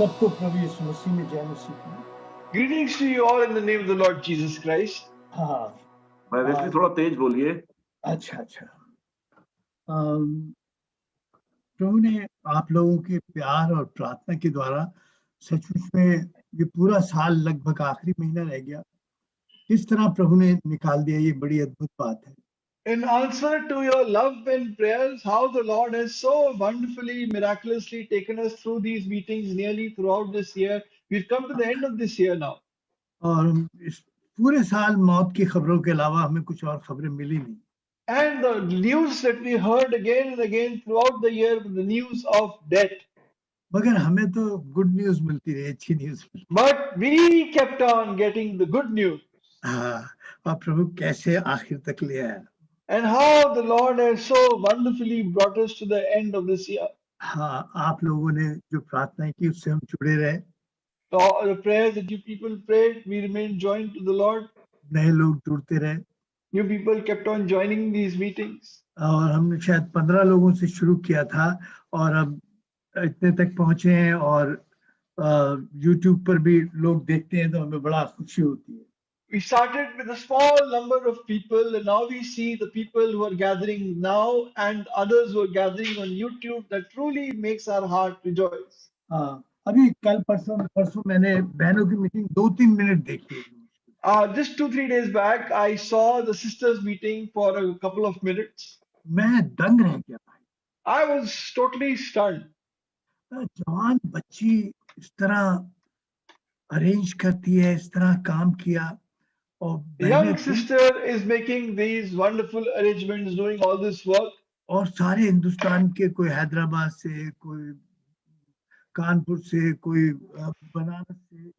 सबको प्रभु यीशु मसीह में जय मसीह की। Greetings to you all in the name of the Lord Jesus Christ. हाँ भाई वेस्ली थोड़ा तेज बोलिए। अच्छा अच्छा। प्रभु ने आप लोगों के प्यार और प्रार्थना के द्वारा सचमुच में ये पूरा साल लगभग आखिरी महीना रह गया, किस तरह प्रभु ने निकाल दिया, ये बड़ी अद्भुत बात है। In answer to your love and prayers, how the Lord has so wonderfully, miraculously taken us through these meetings nearly throughout this year. We've come to the end of this year now. और इस पूरे साल मौत की खबरों के अलावा हमें कुछ और खबरें मिली नहीं। And the news that we heard again and again throughout the year was the news of death. मगर हमें तो गुड न्यूज मिलती रही, अच्छी न्यूज मिलती। But we kept on getting the good news. हाँ, और प्रभु कैसे आखिर तक ले आया। And how the Lord has so wonderfully brought us to the end of this year. हाँ, आप लोगों ने जो प्रार्थनाएं की उससे हम जुड़े रहे। The prayers that you people prayed, we remained joined to the Lord. नए लोग जुड़ते रहे New people kept on joining these meetings. और हमने शायद 15 लोगों से शुरू किया था और अब इतने तक पहुंचे हैं और YouTube पर भी लोग देखते हैं तो हमें बड़ा खुशी होती है। We started with a small number of people, and now we see the people who are gathering now and others who are gathering on YouTube. That truly makes our heart rejoice. हाँ, अभी कल परसों मैंने बहनों की meeting 2-3 minute देखी। Just 2-3 days back, I saw the sisters meeting for a couple of minutes. मैं दंग रह गया भाई। I was totally stunned. जवान बच्ची इस तरह अरेंज करती है, इस तरह काम किया और The young sister is making these wonderful arrangements, doing all this work. और सारे हिंदुस्तान के, कोई हैदराबाद से, कोई कानपुर से, कोई बनारस से,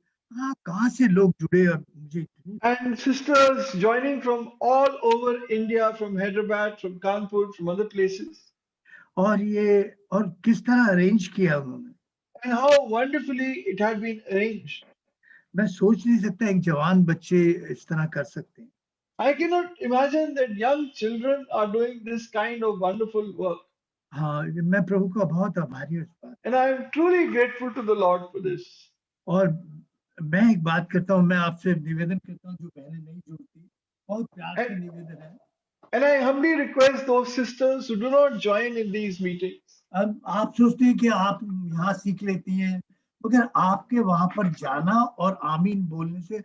कहाँ से लोग जुड़े और मुझे इतनी। And sisters joining from all over India, from Hyderabad, from Kanpur, from other places. और किस तरह अरेंज किया उन्होंने। And how wonderfully it had been arranged. मैं सोच नहीं सकता एक जवान बच्चे इस तरह कर सकते हैं। I cannot imagine that young children are doing this kind of wonderful work. हाँ, मैं प्रभु का बहुत आभारी हूँ इस बात। And I am truly grateful to the Lord for this. और मैं एक बात करता हूँ, मैं आपसे निवेदन करता हूँ, जो बहनें नहीं जुड़ती, बहुत प्यार से निवेदन है। And I humbly request those sisters who do not join in these meetings. अब आप सोचते हैं कि आप यहाँ सीख लेती हैं, मगर आपके वहां पर जाना और आमीन बोलने से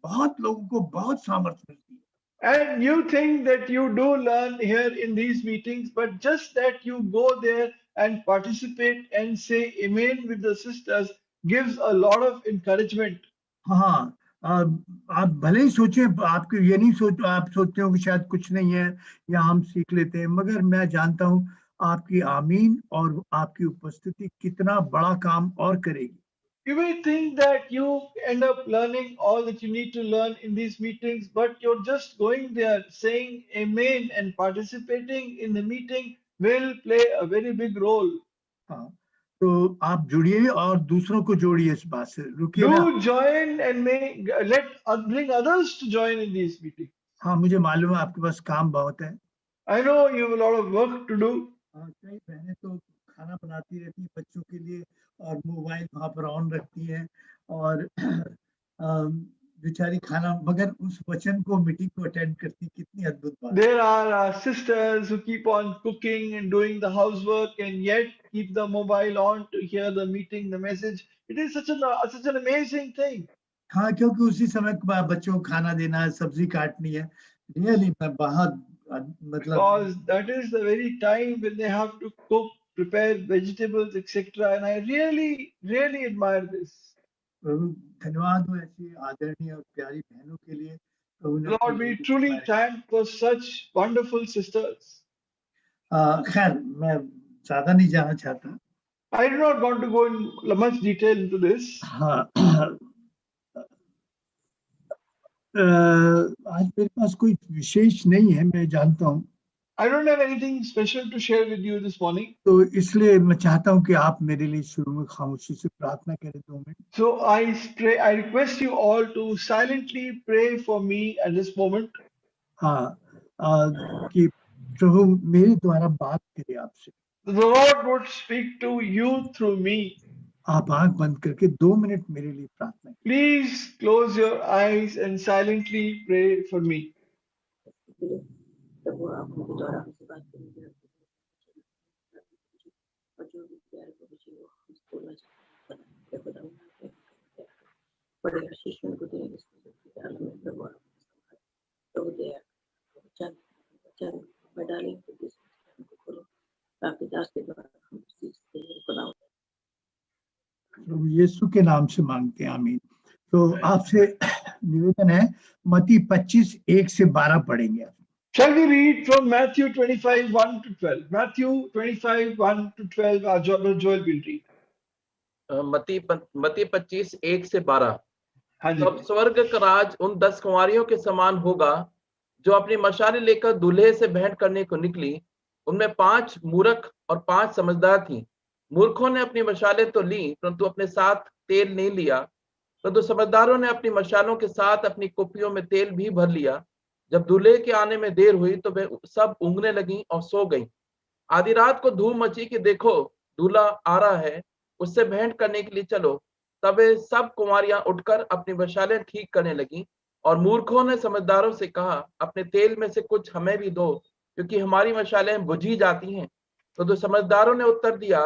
बहुत लोगों को बहुत सामर्थ्य मिलती है। And you think that you do learn here in these meetings, but just that you go there and participate and say amen with the sisters gives a lot of encouragement. हाँ, आप भले ही सोचे, आपके ये नहीं सोच, आप सोचते हो कि शायद कुछ नहीं है या हम सीख लेते हैं, मगर मैं जानता हूँ आपकी आमीन और आपकी उपस्थिति कितना बड़ा काम और करेगी। You may think that you end up learning all that you need to learn in these meetings, but you're just going there saying amen and participating in the meeting will play a very big role. हाँ, तो आप जुड़िए और दूसरों को जोड़िए इस बात से, रुकिए ना। Do join and bring others to join in these meetings. हाँ, मुझे मालूम है आपके पास काम बहुत है। I know you have a lot of work to do. कई बहनें तो खाना बनाती रहती है बच्चों के लिए और मोबाइल वहां पर ऑन रखती हैं और बेचारी खाना, मगर उस वचन को, मीटिंग को अटेंड करती, कितनी अद्भुत बात। There are sisters who keep on cooking and doing the housework and yet keep the mobile on to hear the meeting, the message. It is such an amazing thing. हाँ, क्योंकि उसी समय बच्चों को खाना देना है, सब्जी काटनी है, रियली मैं बहुत मतलब, Because that is the very time when they have to cook, prepare vegetables, etc. And I really, really admire this. धन्यवाद हो ऐसी आदरणीय और प्यारी बहनों के लिए। Lord, we truly thank for such wonderful sisters. खैर, मैं ज्यादा नहीं जाना चाहता। I do not want to go in much detail into this. हाँ, आज मेरे पास कोई विशेष नहीं है, मैं जानता हूँ। I don't have anything special to share with you this morning. तो इसलिए मैं चाहता हूँ कि आप मेरे लिए शुरू में खामोशी से प्रार्थना करें 2 minute. So I request you all to silently pray for me at this moment. हाँ, कि प्रभु मेरे द्वारा बात करे आपसे। The Lord would speak to you through me. आप आंख बंद करके 2 मिनट मेरे लिए प्रार्थना करें। Please close your eyes and silently pray for me. प्रभु आप उनके द्वारा हमसे बात करेंगे और जो भी प्यार प्रभु जी वो हमसे बोलना चाहते हैं खुदा बड़े आशीष उनको देंगे प्रभु आप प्रभु दया वचन वचन में डालेंगे उनको खोलो आपके दास के द्वारा हम सीखते हैं खुदा प्रभु यीशु के नाम से मांगते हैं, आमीन। तो आपसे निवेदन है, मत्ती 25:1-12 पढ़ेंगे आप। Shall we read from Matthew 25:1-12? Matthew 25:1-12. Our Joel will read. मत्ती 25:1-12। हाँ जी। तब स्वर्ग का राज उन 10 कुंवारियों के समान होगा जो अपनी मशालें लेकर दूल्हे से भेंट करने को निकली। उनमें 5 मूर्ख और 5 समझदार थीं। मूर्खों ने अपनी मशालें तो ली, परंतु अपने साथ तेल नहीं लिया। परंतु समझदारों ने अपनी मशालों के साथ अपनी कुप्पियों में तेल भी भर लिया। जब दूल्हे के आने में देर हुई तो वे सब ऊँघने लगी और सो गईं। आधी रात को धूम मची कि देखो दूल्हा आ रहा है, उससे भेंट करने के लिए चलो। तब वे सब कुंवारियां उठकर अपनी मशालें ठीक करने लगी। और मूर्खों ने समझदारों से कहा, अपने तेल में से कुछ हमें भी दो, क्योंकि हमारी मशालें बुझी जाती हैं। तो समझदारों ने उत्तर दिया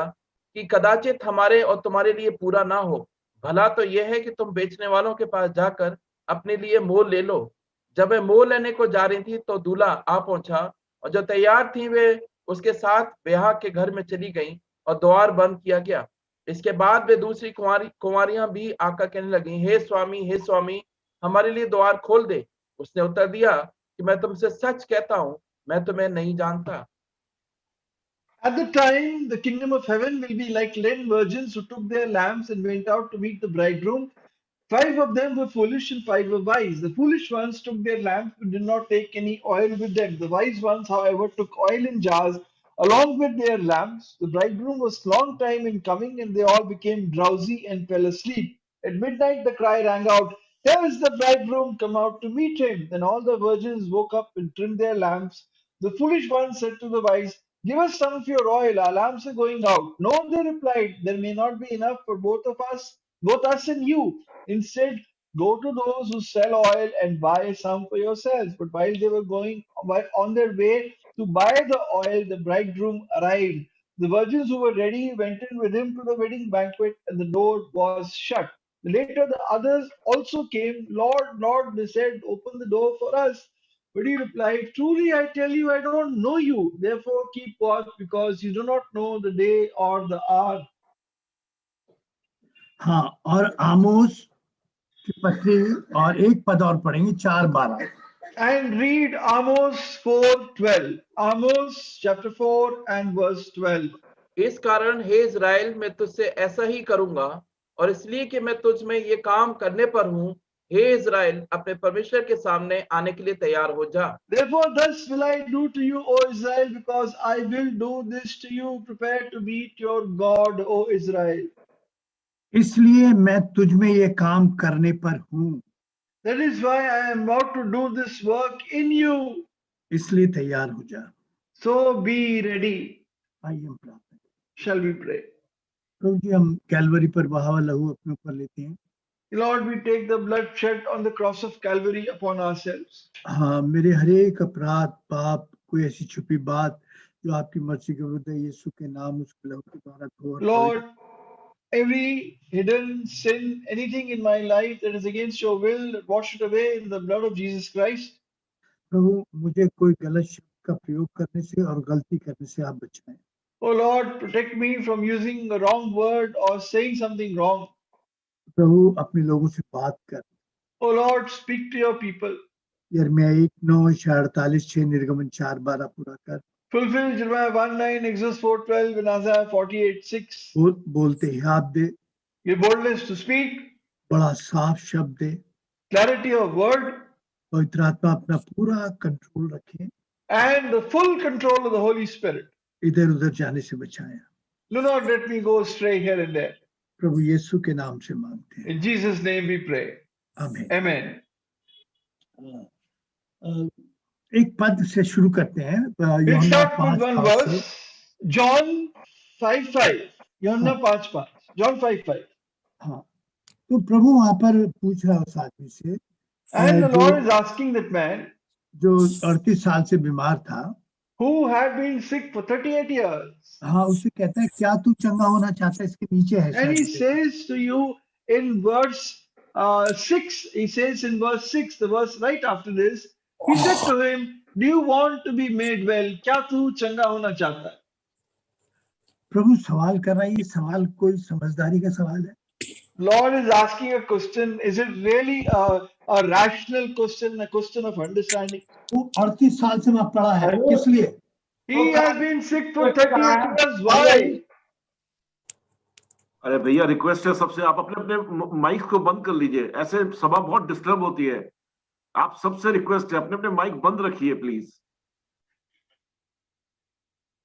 कि कदाचित हमारे और तुम्हारे लिए पूरा ना हो। भला तो यह है कि तुम बेचने वालों के पास जाकर अपने लिए मोल ले लो। जब वे मोल लेने को जा रही थी तो दूल्हा आ पहुंचा, और जो तैयार थी वे उसके साथ ब्याह के घर में चली गईं और द्वार बंद किया गया। इसके बाद वे दूसरी कुंवारियां भी आकर कहने लगी, हे स्वामी, हमारे लिए द्वार खोल दे। उसने उत्तर दिया कि मैं तुमसे सच कहता हूं, मैं तुम्हें नहीं जानता। At the time, the kingdom of heaven will be like 10 virgins who took their lamps and went out to meet the bridegroom. 5 of them were foolish and 5 were wise. The foolish ones took their lamps but did not take any oil with them. The wise ones, however, took oil in jars along with their lamps. The bridegroom was long time in coming, and they all became drowsy and fell asleep. At midnight, the cry rang out, "Here is the bridegroom, come out to meet him." Then all the virgins woke up and trimmed their lamps. The foolish ones said to the wise, "Give us some of your oil, our lamps are going out." "No," they replied, "there may not be enough for both us and you. Instead, go to those who sell oil and buy some for yourselves." But while they were on their way to buy the oil, the bridegroom arrived. The virgins who were ready went in with him to the wedding banquet, and the door was shut. Later, the others also came. "Lord, Lord," they said, "open the door for us." But he replied, "Truly I tell you, I don't know you. Therefore keep watch, because you do not know the day or the hour." हाँ, और आमोस की पत्री और एक पद और पढ़ेंगे, 4:12। And read Amos 4:12. Amos chapter 4 and verse 12. इस कारण हे इज़राइल, मैं तुझसे ऐसा ही करूंगा, और इसलिए कि मैं तुझ में ये काम करने पर हूँ। हे इज़राइल, अपने परमेश्वर के सामने आने के लिए तैयार हो जा। Therefore thus will I do to you, O Israel, because I will do this to you. Prepare to meet your God, O Israel. इसलिए मैं तुझ में ये काम करने पर हूँ, That is why I am about to do this work in you. इसलिए तैयार हो जा। So be ready. आइए हम प्रार्थना करें। Shall we pray? प्रभु जी, हम कैलवरी पर बहा हुआ लहू अपने ऊपर लेते हैं। Lord, we take the blood shed on the cross of Calvary upon ourselves. हाँ, मेरे हरेक अपराध, पाप, कोई ऐसी छुपी बात जो आपकी मर्जी के विरुद्ध है, यीशु के नाम उसके लहू के द्वारा धो। Lord, every hidden sin, anything in my life that is against your will, wash it away in the blood of Jesus Christ. प्रभु, मुझे कोई गलत शब्द का प्रयोग करने से और गलती करने से आप बचाएं। Oh Lord, protect me from using a wrong word or saying something wrong. प्रभु, अपने लोगों से बात कर। Oh Lord, speak to your people. यिर्मयाह 1:9-48, निर्गमन 4:12 पूरा कर। Fulfill Jeremiah 1:9, Exodus 4:12, and Isaiah 48:6. बोलते हियाब दे, Give boldness to speak, बड़ा साफ शब्द दे। clarity of word, पवित्र आत्मा अपना पूरा कंट्रोल रखे, and the full control of the Holy Spirit. इधर उधर जाने से बचाएं। Do not let me go astray here and there. प्रभु यीशु के नाम से मांगते हैं, In Jesus' name we pray. आमीन। Amen. एक पद से शुरू करते हैं, We'll यूहन्ना start with one 5:5 से। verse. John 5:5. Yohanna 5:5. John 5:5. हाँ, तो प्रभु वहां पर पूछ रहा है उस आदमी से And the Lord is जो asking that man जो 38 साल से बीमार था, who had been sick for 38 years. हाँ, उसे कहता है क्या तू चंगा होना चाहता है? इसके नीचे है And he शायद। says to you in verse 6, he says in verse 6, the verse right after this, he said to him, do you want to be made well? क्या तू चंगा होना चाहता है? प्रभु सवाल कर रहा है, ये सवाल कोई समझदारी का सवाल है? Lord is asking a question. Is it really a rational question, a question of understanding? वो 38 साल से वहां पड़ा है, किस लिए? He has been sick for 38 years. Why? अरे भैया रिक्वेस्ट है सबसे, आप अपने अपने माइक को बंद कर लीजिए, ऐसे सभा बहुत डिस्टर्ब होती है। आप सबसे रिक्वेस्ट है अपने अपने माइक बंद रखिए please.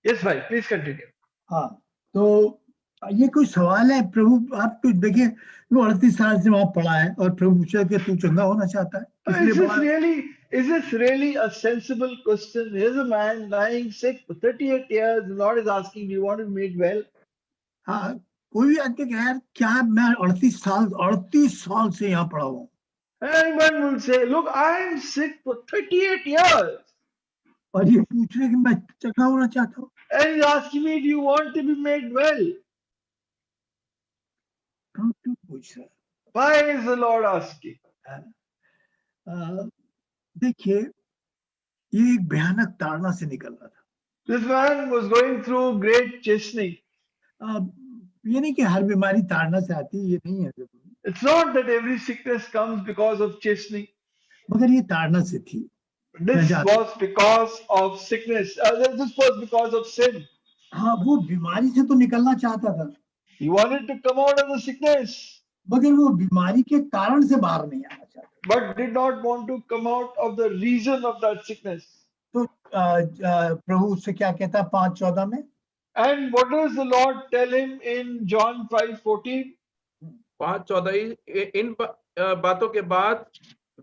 Yes, bhai. Please continue. हाँ, तो ये कोई सवाल है? प्रभु आप तो देखिए, वो 38 साल से वहां पड़ा है और प्रभु पूछा कि तू चंगा होना चाहता है, इसलिए Is this really a sensible question? Here's a man lying sick for 38 years. The Lord is asking, do you want to be made well? हाँ, कोई भी आदमी कहे यार क्या मैं 38 साल से यहाँ पड़ा हूँ, Anyone will say, look, I am sick for 38 years. और ये पूछ रहे कि मैं चंगा होना चाहता हूँ। And he's asking me, do you want to be made well? प्रभु क्यों पूछ रहा है? Why is the Lord asking? देखिए, ये एक भयानक ताड़ना से निकल रहा था। This man was going through great chastening. ये नहीं कि हर बीमारी ताड़ना से आती है, ये नहीं है, It's not that every sickness comes because of chastening. मगर ये ताड़ना से थी। This was because of sickness. This was because of sin. हाँ, वो बीमारी से तो निकलना चाहता था, He wanted to come out of the sickness, मगर वो बीमारी के कारण से बाहर नहीं आना चाहता, but did not want to come out of the reason of that sickness. तो प्रभु उससे क्या कहता है 5:14 में? And what does the Lord tell him in John 5:14? 5:14 इन बातों के बाद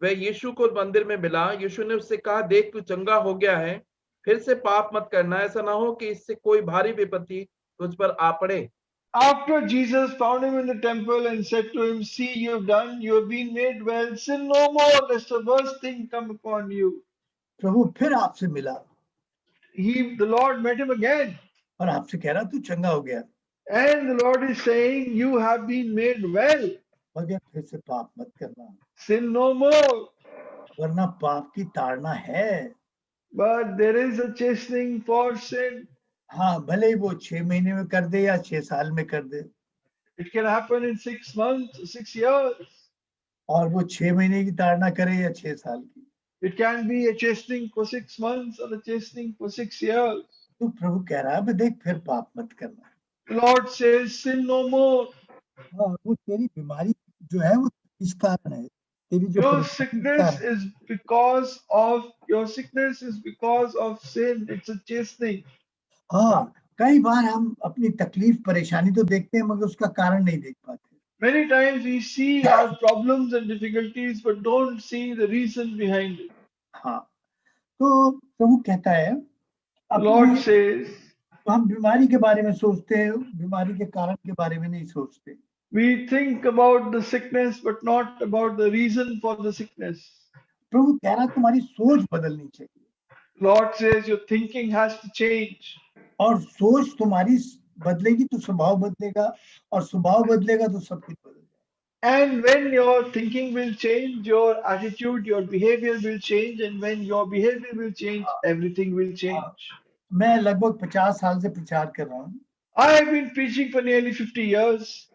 वह यीशु को मंदिर में मिला। यीशु ने उससे कहा, देख तू चंगा हो गया है, फिर से पाप मत करना, ऐसा ना हो कि इससे कोई भारी विपत्ति तुझ पर आ पड़े। After Jesus found him in the temple and said to him, see, you have been made well, sin no more, lest the worst thing come upon you. प्रभु फिर आपसे मिला, The Lord met him again. और आपसे कह रहा तू चंगा हो गया, And the Lord is saying, you have been made well. मगर फिर से पाप मत करना, Sin no more. वरना पाप की ताड़ना है। But there is a chastening for sin. हाँ, भले ही वो 6 महीने में कर दे या 6 साल में कर दे, It can happen in 6 months, 6 years. और वो 6 महीने की ताड़ना करे या 6 साल की, It can be a chastening for 6 months or a chastening for 6 years. तो प्रभु कह रहा है देख फिर पाप मत करना। The Lord says, sin no more. हाँ, वो तेरी बीमारी जो है वो इस कारण है, तेरी जो Your परिस्थिति इस sickness कारण है। is because of sin. It's a chastening. हाँ, कई बार हम अपनी तकलीफ परेशानी तो देखते हैं मगर उसका कारण नहीं देख पाते। Many times we see our problems and difficulties but don't see the reason behind it. हाँ, तो प्रभु कहता है The Lord says, हम बीमारी के बारे में सोचते हैं, बीमारी के कारण के बारे में नहीं सोचते। we think about the sickness but not about the reason for the sickness. प्रभु कह रहा तुम्हारी सोच बदलनी चाहिए, Lord says your thinking has to change. और सोच तुम्हारी बदलेगी तो स्वभाव बदलेगा, और स्वभाव बदलेगा तो सब कुछ बदल जाएगा। And when your thinking will change, your attitude, your behavior will change, and when your behavior will change, everything will change. मैं लगभग 50 साल से प्रचार कर रहा हूँ। I have been preaching for nearly 50 years.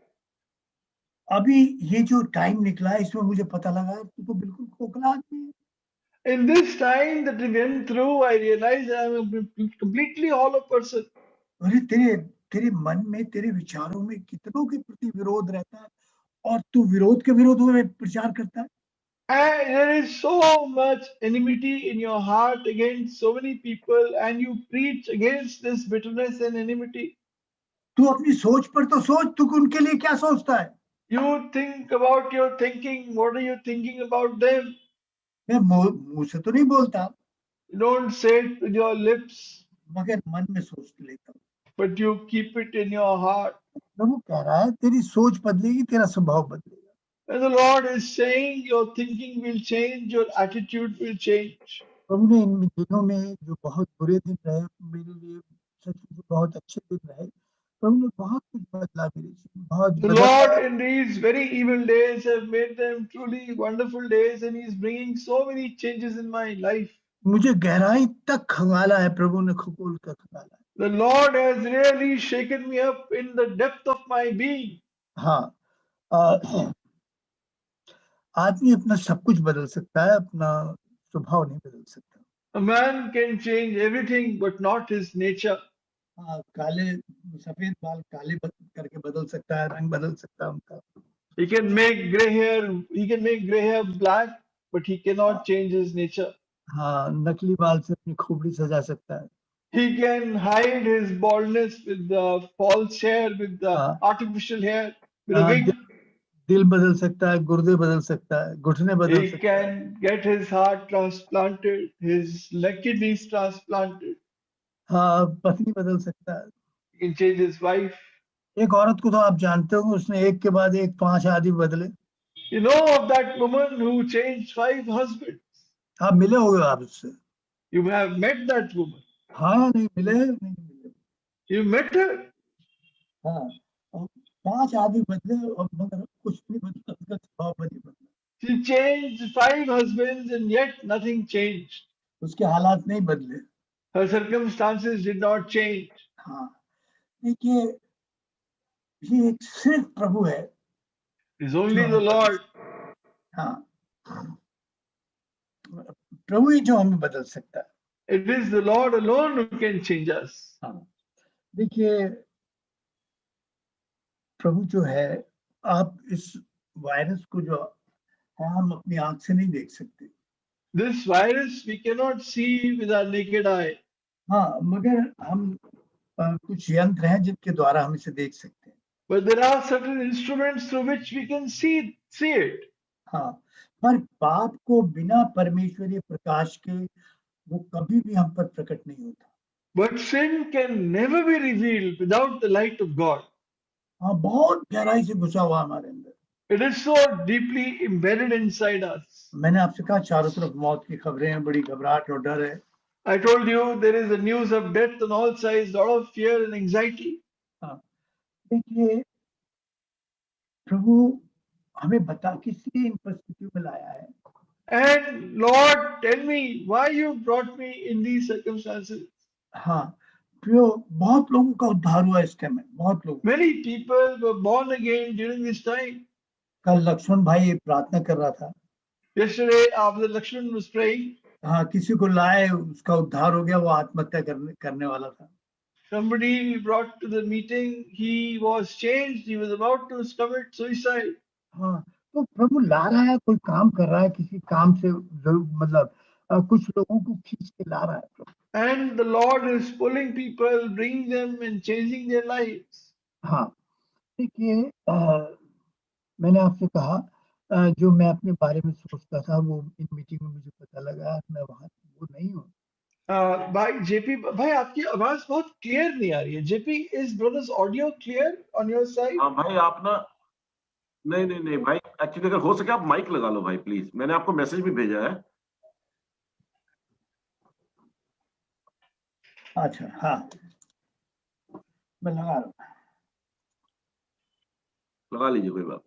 अभी ये जो टाइम निकला है इसमें मुझे पता लगा तू तो बिल्कुल खोखला आदमी है। In this time that we went through, I realized I am a completely hollow person. अरे तेरे मन में, तेरे विचारों में कितनों के प्रति विरोध रहता है, और तू विरोध के विरोध में प्रचार करता है। And there is so much enmity in your heart against so many people, and you preach against this bitterness and enmity. तू अपनी सोच पर तो सोच, तू उनके लिए क्या सोचता है? You think about your thinking. What are you thinking about them? मैं मुंह से तो नहीं बोलता, You don't say it with your lips, मगर मन में सोच लेता हूँ। but you keep it in your heart. प्रभु कह रहा है तेरी सोच बदलेगी, तेरा स्वभाव बदलेगा। And the Lord is saying your thinking will change, your attitude will change. प्रभु ने इन दिनों में जो बहुत बुरे दिन रहे मेरे लिए सच में बहुत अच्छे दिन रहे, प्रभु ने बहुत कुछ बदला मेरे जीवन, बहुत The Lord in these very evil days have made them truly wonderful days, and He's bringing so many changes in my life. मुझे गहराई तक खंगाला है, प्रभु ने खगोल कर खंगाला है। The Lord has really shaken me up in the depth of my being. हाँ, आदमी अपना सब कुछ बदल सकता है, अपना स्वभाव नहीं बदल सकता। A man can change everything, but not his nature. हाँ, काले सफेद बाल काले करके बदल सकता है, रंग बदल सकता है उनका। He can make gray hair black, but he cannot change his nature. हाँ, नकली बाल से अपनी खोपड़ी सजा सकता है। He can hide his baldness with the false hair, with the artificial hair, with a wig. दिल बदल सकता है, गुर्दे बदल सकता है, घुटने बदल He सकता है। can get his heart transplanted, his kidneys transplanted. हाँ, पत्नी बदल सकता है। He can change his wife. एक औरत को तो आप जानते हो, उसने एक के बाद एक 5 आदमी बदले। You know of that woman who changed 5 husbands. आप मिले होगे आप उससे। You have met that woman. हाँ, नहीं मिले, नहीं मिले। You met her. हाँ, 5 आदमी बदले और मगर कुछ नहीं बदला, उसका स्वभाव नहीं बदला। She changed 5 husbands and yet nothing changed. उसके हालात नहीं बदले। Her circumstances did not change. हाँ, देखिए ये एक सिर्फ प्रभु है। It's only the Lord. हाँ, प्रभु ही जो हमें बदल सकता है। It is the Lord alone who can change us. हाँ, देखिए प्रभु जो है, आप इस वायरस को जो है हम अपनी आंख से नहीं देख सकते। This virus we cannot see with our naked eye. हाँ, मगर हम कुछ यंत्र हैं जिनके द्वारा हम इसे देख सकते हैं। But there are certain instruments through which we can see it. हाँ, पर पाप को बिना परमेश्वरीय प्रकाश के वो कभी भी हम पर प्रकट नहीं होता। But sin can never be revealed without the light of God. हाँ, बहुत गहराई से घुसा हुआ हमारे अंदर। It is so deeply embedded inside us. मैंने आपसे कहा चारों तरफ मौत की खबरें हैं, बड़ी घबराहट और डर है। I told you there is a news of death on all sides, lot of fear and anxiety. हाँ, देखिए प्रभु हमें बता किस लिए इन परिस्थितियों में लाया है। And Lord, tell me why you brought me in these circumstances. हाँ, बहुत लोगों का उद्धार हुआ इस टाइम में, बहुत लोग। Many people were born again during this time. कल लक्ष्मण भाई प्रार्थना कर रहा था। Yesterday, after Lakshman was praying, हाँ, किसी को लाए, उसका उद्धार हो गया, वो आत्महत्या करने वाला था। somebody brought to the meeting, he was changed, he was about to commit suicide. हाँ, तो प्रभु ला रहा है, कोई काम कर रहा है, किसी काम से मतलब कुछ लोगों को खींच के ला रहा है प्रभु। And the Lord is pulling people, bringing them and changing their lives. हाँ, देखिए मैंने आपसे कहा जो मैं अपने बारे में सोचता था वो इन मीटिंग में मुझे पता लगा, मैं वहाँ वो नहीं हूँ। भाई जेपी भाई, आपकी आवाज बहुत क्लियर नहीं आ रही है। JP, is brothers audio clear on your side? हाँ भाई, आप ना नहीं भाई, एक्चुअली अगर हो सके आप माइक लगा लो भाई प्लीज। मैंने आपको मैसेज भी भेजा है। अच्छा, हाँ, मैं लगा रहा हूँ। लगा लीजिए, कोई बात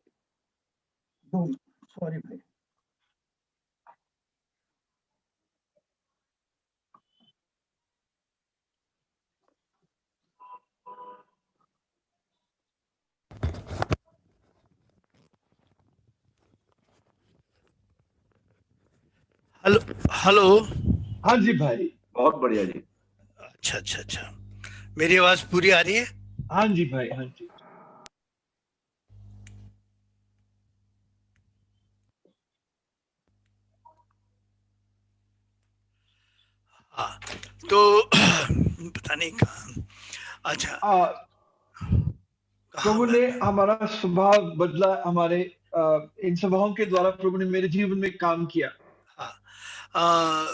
नहीं। सॉरी भाई। Hello hello. हाँ जी भाई, बहुत बढ़िया जी। अच्छा, मेरी आवाज पूरी आ रही है? हाँ जी भाई, हाँ जी। हाँ, तो पता नहीं कहाँ। अच्छा, प्रभु ने हमारा स्वभाव बदला, हमारे इन स्वभावों के द्वारा प्रभु ने मेरे जीवन में काम किया। हाँ,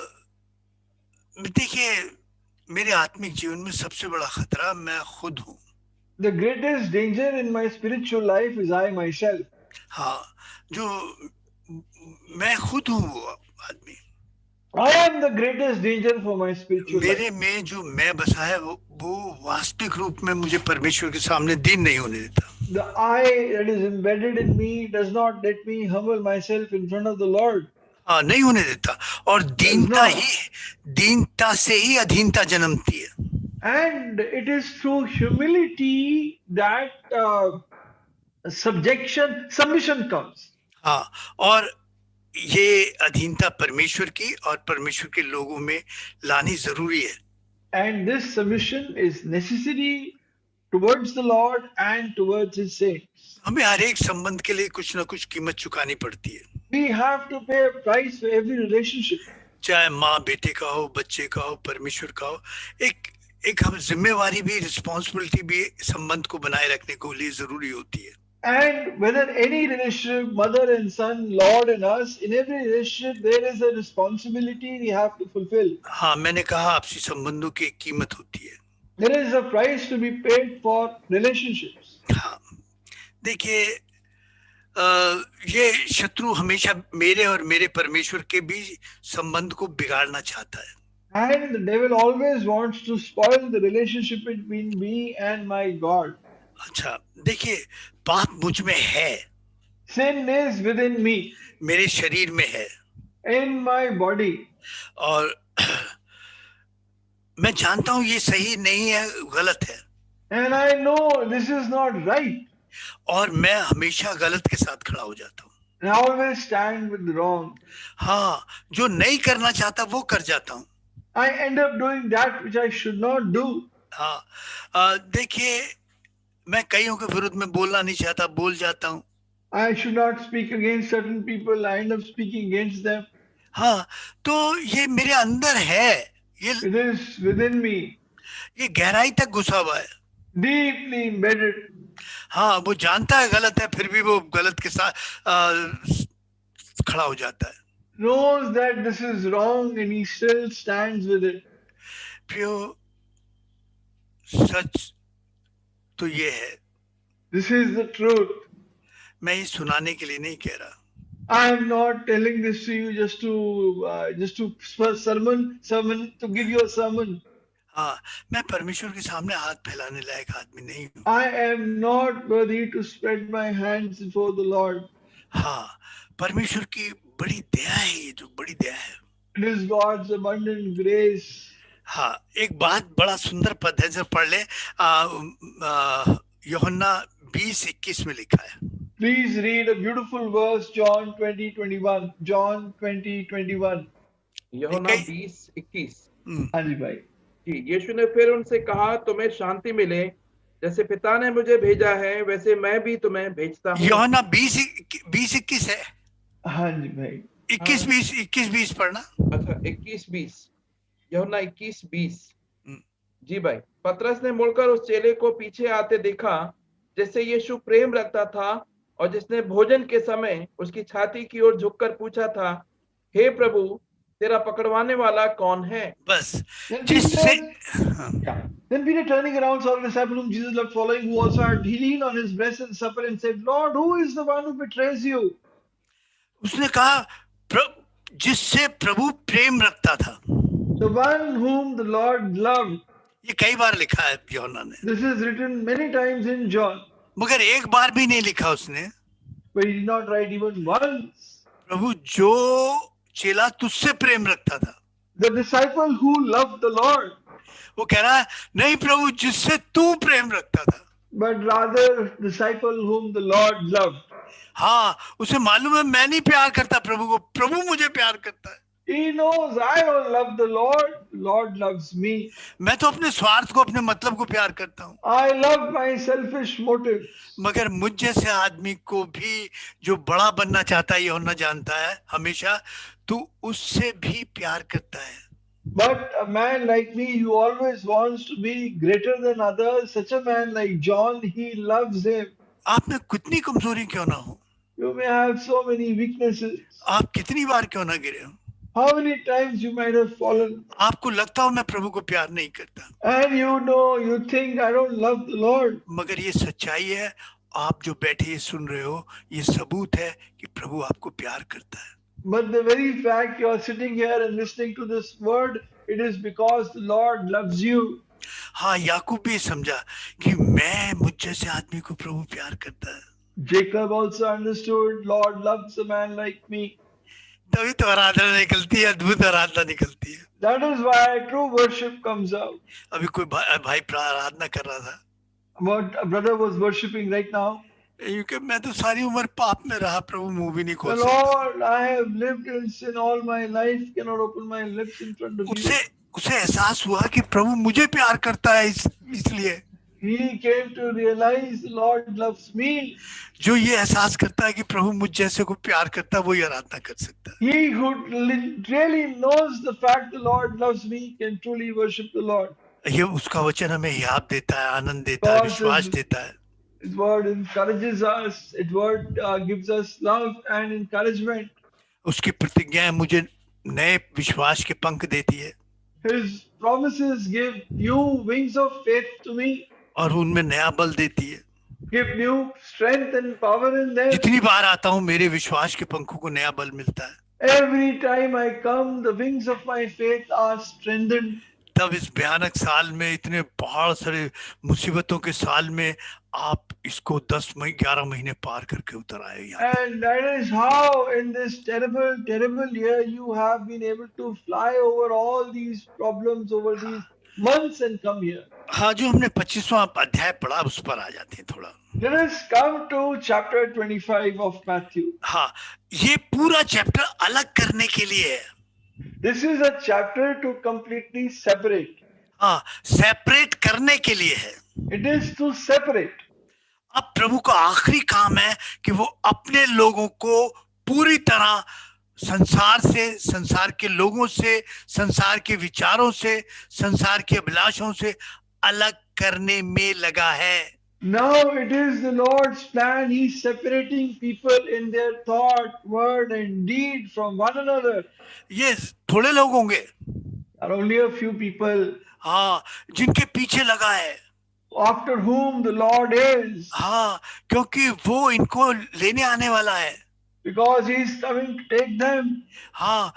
देखिए मेरे आत्मिक जीवन में सबसे बड़ा खतरा मैं खुद हूँ। The greatest danger in my spiritual life is I myself. हाँ, जो मैं खुद हूँ वो आदमी, I am the greatest danger for my spiritual life. मेरे में जो मैं बसा है वो वास्तविक रूप में मुझे परमेश्वर के सामने दीन नहीं होने देता। The I that is embedded in me does not let me humble myself in front of the Lord. हाँ, नहीं होने देता। और दीनता से ही अधीनता जन्मती है। And it is through humility that submission comes. हाँ, और ये अधीनता परमेश्वर की और परमेश्वर के लोगों में लानी जरूरी है। And this submission is necessary towards the Lord and towards His saints. हमें हर एक संबंध के लिए कुछ ना कुछ कीमत चुकानी पड़ती है। We have to pay a price for every relationship. चाहे माँ बेटे का हो, बच्चे का हो, परमेश्वर का हो, एक हम जिम्मेवारी भी, रिस्पॉन्सिबिलिटी भी संबंध को बनाए रखने के लिए जरूरी होती है। And whether any relationship, mother and son, Lord and us, in every relationship there is a responsibility we have to fulfill. हाँ, मैंने कहा आपसी संबंधों की एक कीमत होती है। There is a price to be paid for relationships. हाँ, देखिए ये शत्रु हमेशा मेरे और मेरे परमेश्वर के बीच संबंध को बिगाड़ना चाहता है। And the devil always wants to spoil the relationship between me and my God. अच्छा, देखिए पाप मुझ में है, Sin is within me, मेरे शरीर में है, in my body. और मैं जानता हूँ ये सही नहीं है, गलत है, And I know this is not right. और मैं हमेशा गलत के साथ खड़ा हो जाता हूँ। And I always stand with the wrong. हाँ, जो नहीं करना चाहता वो कर जाता हूँ। I end up doing that which I should not do. हाँ, देखिए मैं कईयों के विरुद्ध में बोलना नहीं चाहता, बोल जाता हूँ। I should not speak against certain people. I end up speaking against them. हाँ, तो ये मेरे अंदर है, It is within me, ये गहराई तक घुसा हुआ है। deeply embedded. हाँ, वो जानता है गलत है, फिर भी वो गलत के साथ खड़ा हो जाता है। Knows that this is wrong and he still stands with it. प्रियो, सच तो ये है, This is the truth. मैं ये सुनाने के लिए नहीं कह रहा। I am not telling this to you just to sermon to give you a sermon. हाँ, मैं परमेश्वर के सामने हाथ फैलाने लायक आदमी नहीं हूँ। I am not worthy to spread my hands before the Lord. हाँ, परमेश्वर की बड़ी दया है, ये जो बड़ी दया है। It is God's abundant grace. हाँ, एक बात बड़ा सुंदर पद है, जब पढ़ ले, यूहन्ना 20:21 में लिखा है। Please read a beautiful verse, John 20:21. John 20:21. यूहन्ना 20:21। हाँ जी भाई। जी, यीशु ने फिर उनसे कहा, तुम्हें शांति मिले, जैसे पिता ने मुझे भेजा है वैसे मैं भी तुम्हें भेजता हूँ। यूहन्ना 20:21 है। हाँ जी भाई। 21-20 पढ़ना। अच्छा, 21-20, यूहन्ना 21-20। जी भाई। पतरस ने मुड़कर उस चेले को पीछे आते देखा जिससे यीशु प्रेम रखता था और जिसने भोजन के समय उसकी छाती की ओर झुककर पूछा था, हे प्रभु, तेरा पकड़वाने वाला कौन है? बस जिससे Then Peter, turning around, saw the disciple whom Jesus loved following, who also had he leaned on his breast at supper and said, Lord, who is the one who betrays you? उसने कहा, जिससे प्रभु प्रेम रखता था। The one whom the Lord loved. ये कई बार लिखा है यूहन्ना ने। This is written many times in John. मगर एक बार भी नहीं लिखा उसने, But he did not write even once. प्रभु जो चेला तुझसे प्रेम रखता था। The disciple who loved the Lord. वो कह रहा है, नहीं प्रभु, जिससे तू प्रेम रखता था। But rather disciple whom the Lord loved. हाँ, उसे मालूम है मैं नहीं प्यार करता प्रभु को, प्रभु मुझे प्यार करता है। He knows I don't love the Lord loves me. मैं तो अपने स्वार्थ को, अपने मतलब को प्यार करता हूँ। I love my selfish motives. मगर मुझ जैसे आदमी को भी जो बड़ा बनना चाहता है, यूहन्ना जानता है हमेशा, तू उससे भी प्यार करता है। But a man like me who always wants to be greater than others, such a man like John, he loves him. आप में कितनी कमजोरी क्यों ना हो, You may have so many weaknesses. आप कितनी बार क्यों ना गिरे हो, How many times you might have fallen, आपको लगता हो मैं प्रभु को प्यार नहीं करता, and you think I don't love the Lord. मगर ये सच्चाई है, आप जो बैठे ये सुन रहे हो, ये सबूत है कि प्रभु आपको प्यार करता है। But the very fact you are sitting here and listening to this word, it is because the Lord loves you. हाँ, याकूब भी समझा कि मैं मुझ जैसे आदमी को प्रभु प्यार करता है, Jacob also understood, Lord loves a man like me. तभी तो आराधना निकलती है, अद्भुत आराधना निकलती है। That is why true worship comes out. अभी कोई भाई आराधना कर रहा था, What a brother was worshiping right now. क्योंकि मैं तो सारी उम्र पाप में रहा, प्रभु मुंह भी नहीं The खोल सकता। Lord, I have lived in sin all my life, cannot open my lips in front of you. उसे एहसास हुआ कि प्रभु मुझे प्यार करता है, इसलिए He came to realize the Lord loves me. जो ये एहसास करता है कि प्रभु मुझ जैसे को प्यार करता है, वही आराधना कर सकता है। He who really knows the fact the Lord loves me can truly worship the Lord. ये उसका वचन हमें याद देता है, आनंद देता है, विश्वास देता है। His word encourages us. His word gives us love and encouragement. उसकी प्रतिज्ञाएं मुझे नए विश्वास के पंख देती है, His promises give new wings of faith to me, और उनमें नया बल देती है। give new strength and power in them. जितनी बार आता हूँ मेरे विश्वास के पंखों को नया बल मिलता है। Every time I come, the wings of my faith are strengthened. तब इस भयानक साल में, इतने बहुत सारे मुसीबतों के साल में, आप इसको 11 महीने पार करके उतर आए यहाँ। And that is how in this terrible year you have been able to fly over all these problems over these months and come here. हाँ, जो हमने 25वां अध्याय पढ़ा उस पर आ जाते हैं थोड़ा। Let us come to chapter 25 of Matthew. हाँ, ये पूरा चैप्टर अलग करने के लिए है। This is a chapter to completely separate. हाँ, सेपरेट करने के लिए है। It is to separate. अब प्रभु का आखिरी काम है कि वो अपने लोगों को पूरी तरह संसार से, संसार के लोगों से, संसार के विचारों से, संसार के अभिलाषों से अलग करने में लगा है। Now it is the Lord's plan. He's separating people in their thought, word, and deed from one another. ये थोड़े लोग होंगे, There are only a few people हाँ, जिनके पीछे लगा है, after whom the Lord is, हाँ, क्योंकि वो इनको लेने आने वाला है। because He's coming to take them. हाँ,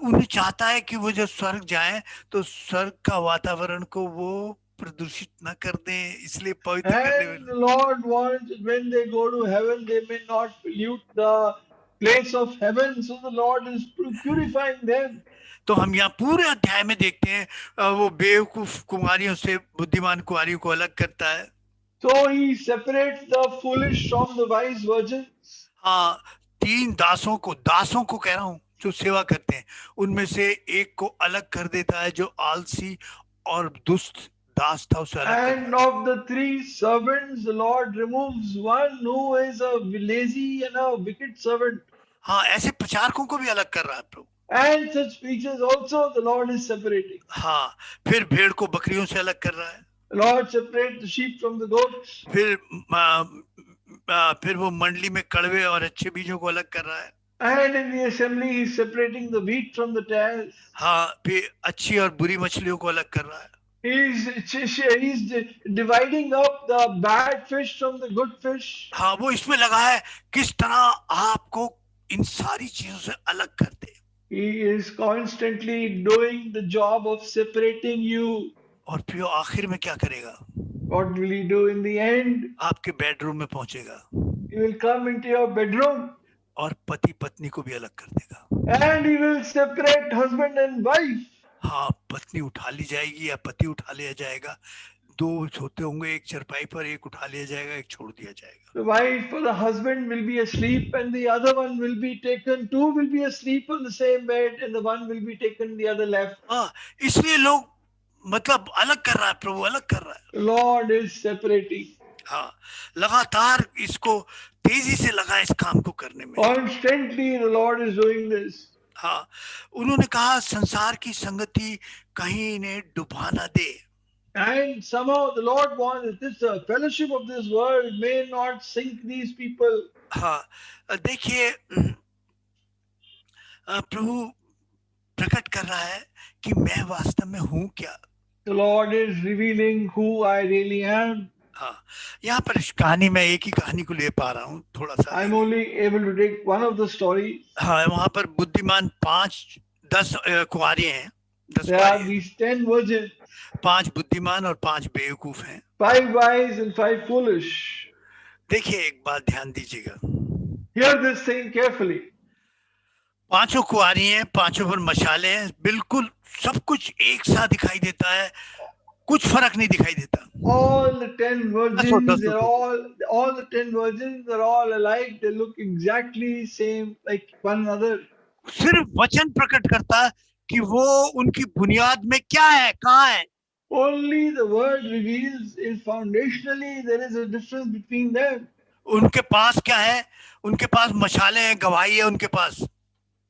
उन्हें चाहता है कि वो जब स्वर्ग जाएं तो स्वर्ग का वातावरण को वो प्रदूषित न कर दें, इसलिए पवित्र करने And में। the Lord wants when they go to heaven, they may not pollute the place of heaven. So the Lord is purifying them. तो हम यहाँ पूरे अध्याय में देखते हैं, वो बेवकूफ कुमारियों से बुद्धिमान कुमारियों को अलग करता है। So He separates the foolish from the wise virgins. हाँ, 3 दासों को कह रहा हूँ, जो सेवा करते हैं, उनमें से एक को अलग कर देता है, जो आलसी और दुष्ट दास था, उसे अलग And करता है। of the 3 servants, the Lord removes one who is a lazy and a wicked servant. हाँ, ऐसे प्रचारकों को भी अलग कर रहा है प्रभु। And such preachers also the Lord is separating. हाँ, फिर भेड़ को बकरियों से अलग कर रहा है। The Lord separates the sheep from the goats. फिर वो मंडली में कड़वे और अच्छे बीजों को अलग कर रहा है। And in the assembly, He's separating the wheat from the tares. हाँ, फिर अच्छी और बुरी मछलियों को अलग कर रहा है। He's dividing up the bad fish from the good fish. हाँ, वो इसमें लगा है किस तरह आपको इन सारी चीजों से अलग कर दे। He is constantly doing the job of separating you. और फिर वो आखिर में क्या करेगा? What will He do in the end? आपके बेडरूम में पहुंचेगा He will come into your bedroom और पति पत्नी को भी अलग कर देगा। and He will separate husband and wife. हाँ, पत्नी उठा ली जाएगी या पति उठा लिया जाएगा। 2 सोते होंगे, एक चरपाई पर, एक उठा लिया जाएगा, एक छोड़ दिया जाएगा। The wife or the husband will be asleep and the other one will be taken. 2 will be asleep on the same bed and the one will be taken the other left. हाँ, इसलिए लोग मतलब अलग कर रहा है, प्रभु अलग कर रहा है। The Lord is separating. हाँ, लगातार इसको तेजी से लगा इस काम को करने में। Constantly the Lord is doing this. हाँ, उन्होंने कहा संसार की संगति कहीं इन्हें डुबा ना दे। And somehow the Lord wants this fellowship of this world may not sink these people. हाँ, देखिए प्रभु प्रकट कर रहा है कि मैं वास्तव में हूं क्या। The Lord is revealing who I really am. हाँ, यहाँ पर इस कहानी में एक ही कहानी को ले पा रहा हूँ, थोड़ा सा I'm only able to take one of the stories. हाँ, वहां पर बुद्धिमान 10 कुंवारे हैं, 10 There are कुंवारे, these 10 virgins, 5 बुद्धिमान और 5 बेवकूफ हैं। 5 wise and 5 foolish. देखिए, एक बात ध्यान दीजिएगा, Hear this thing carefully. पांचों कुंवारी हैं, पांचों पर मशाले हैं, बिल्कुल सब कुछ एक साथ दिखाई देता है, कुछ फर्क नहीं दिखाई देता। All the 10 virgins, that's they're okay. all the 10 virgins are all alike. They look exactly same like one another. सिर्फ वचन प्रकट करता है कि वो उनकी बुनियाद में क्या है, कहाँ है। Only the word reveals in foundationally there is a difference between them. उनके पास क्या है? उनके पास मशाले हैं, गवाही है उनके पास।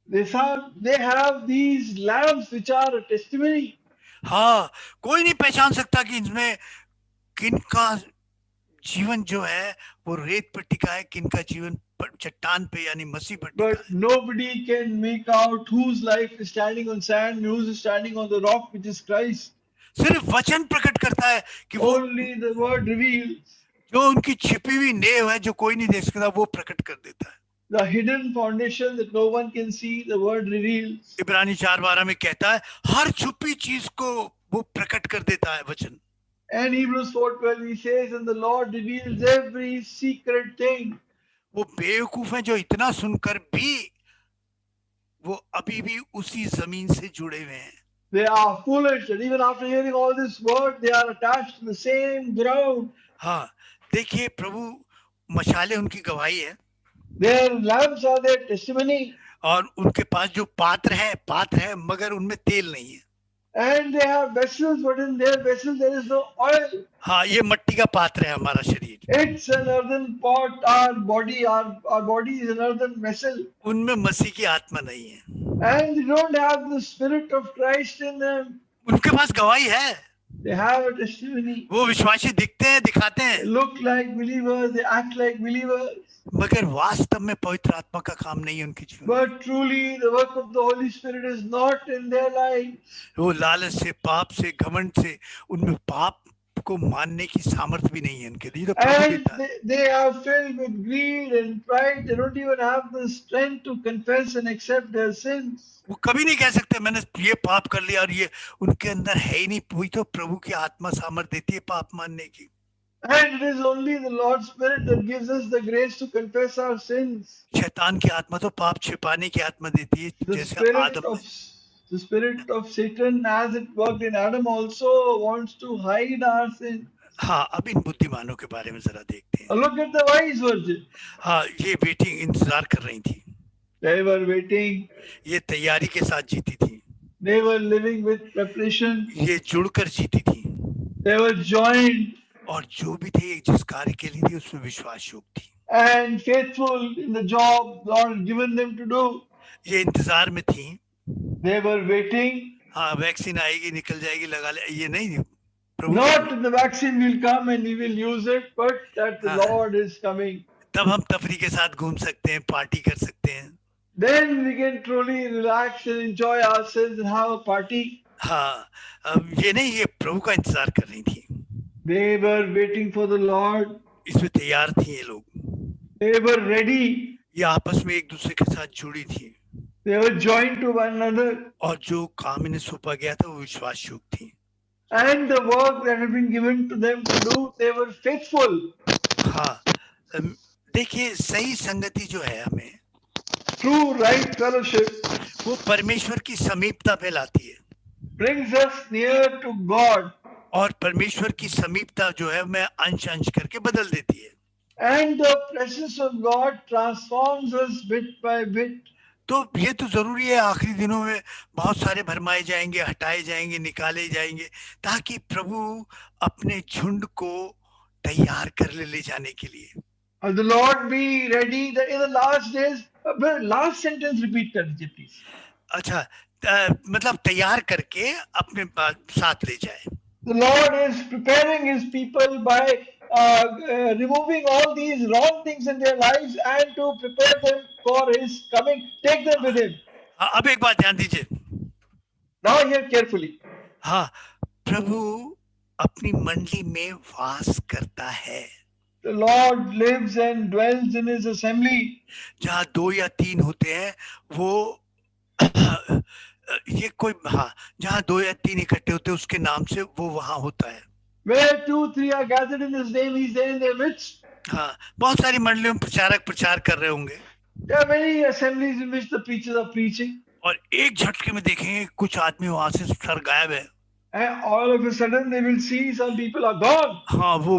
They have these lamps which are a testimony. हाँ, कोई नहीं पहचान सकता कि इसमें किनका जीवन जो है वो रेत पर टिका है, किनका जीवन चट्टान पे यानी मसीह पर टिका है। But nobody can make out whose life is standing on sand and whose is standing on the rock, which is Christ. सिर्फ वचन प्रकट करता है कि वो Only the word reveals. जो उनकी छिपी हुई नेव है, जो कोई नहीं देख सकता, वो प्रकट कर देता है। The hidden foundation that no one can see, the word reveals. इब्रानी 4:12 में कहता है हर छुपी चीज को वो प्रकट कर देता है वचन। And Hebrews 4:12 he says, and the Lord reveals every secret thing. वो बेवकूफ हैं जो इतना सुनकर भी वो अभी भी उसी जमीन से जुड़े हुए हैं। They are foolish, and even after hearing all this word, they are attached to the same ground. हाँ, देखिए, प्रभु मशाले उनकी गवाही है, Their lamps are their testimony. और उनके पास जो पात्र है मगर उनमें तेल नहीं है। And they have vessels, but in their vessels there is no oil. हाँ, ये मिट्टी का पात्र है हमारा शरीर। It's an earthen pot. Our body is an earthen vessel. उनमें मसीह की आत्मा नहीं है, And they don't have the spirit of Christ in them. उनके पास गवाही है, They have a testimony. वो विश्वासी दिखते हैं, दिखाते They हैं, look like believers. They act like believers. मगर वास्तव में पवित्र आत्मा का काम नहीं है उनके जीवन में। But truly, the work of the Holy Spirit is not in their lives. वो लालच से, पाप से, घमंड से, उनमें पाप को मानने की सामर्थ्य भी नहीं है उनके लिए। तो प्रभु And देता है। they are filled with greed and pride. They don't even have the strength to confess and accept their sins. वो कभी नहीं कह सकते मैंने ये पाप कर लिया, और ये उनके अंदर है ही नहीं। वही तो प्रभु की आत्मा सामर्थ्य देती है पाप मानने की। And it is only the Lord's Spirit that gives us the grace to confess our sins. शैतान की आत्मा तो पाप छिपाने की आत्मा देती है, The जैसे spirit Adam of the spirit of Satan, as it worked in Adam, also wants to hide our sins. हाँ, अब इन बुद्धिमानों के बारे में जरा देखते हैं। Now look at the wise virgin. हाँ, ये बेटी इंतजार कर रही थी, They were waiting. ये तैयारी के साथ जीती थी, They were living with preparation. ये जुड़कर जीती थी, They were joined और जो भी थे जिस कार्य के लिए थी उसमें विश्वास योग थी, and faithful in the job God had given them to do. ये इंतजार में थी। They were waiting. हाँ, वैक्सीन आएगी, निकल जाएगी, लगा ले, ये नहीं। प्रभु Not that the vaccine will come and we will use it, but that the Lord is coming. तब हम तफरी के साथ घूम सकते हैं, पार्टी कर सकते हैं। Then we can truly relax and enjoy ourselves and have a party. हाँ, अब ये नहीं, ये प्रभु का इंतजार कर रही थी, They were waiting for the Lord. इसमें तैयार थी ये लोग, They were ready. ये आपस में एक दूसरे के साथ जुड़ी थी, They were joined to one another. और जो काम इन्हें सौंपा गया था वो विश्वास योग थी। And the work that had been given to them to do, they were faithful. हाँ, देखिए, सही संगति जो है हमें, True right fellowship वो परमेश्वर की समीपता पे लाती है, brings us near to God. और परमेश्वर की समीपता जो है हमें अंश अंश करके बदल देती है। And the presence of God transforms us bit by bit. तो ये तो जरूरी है, आखिरी दिनों में बहुत सारे भरमाए जाएंगे, हटाए जाएंगे, निकाले जाएंगे, ताकि प्रभु अपने झुंड को तैयार कर ले जाने के लिए। The Lord be ready that in the last days. Last sentence repeat कर दीजिए please. अच्छा, मतलब तैयार करके अपने साथ ले जाए। The Lord is preparing His people by removing all these wrong things in their lives and to prepare them for His coming. Take them with Him. अब एक बात ध्यान दीजिए, Now hear carefully. हाँ, प्रभु अपनी मंडली में वास करता है। The Lord lives and dwells in his assembly. जहाँ 2 या 3 होते हैं वो ये कोई, हाँ, जहाँ 2 या 3 इकट्ठे होते हैं उसके नाम से वो वहां होता है। Where 2, 3 are gathered in his name, he's there in their midst. हाँ, बहुत सारी मंडलियों में प्रचारक प्रचार कर रहे होंगे There are many assemblies in which the preachers are preaching, और एक झटके में देखेंगे कुछ आदमी वहां से सर गायब है। and all of a sudden they will see some people are gone. हाँ, वो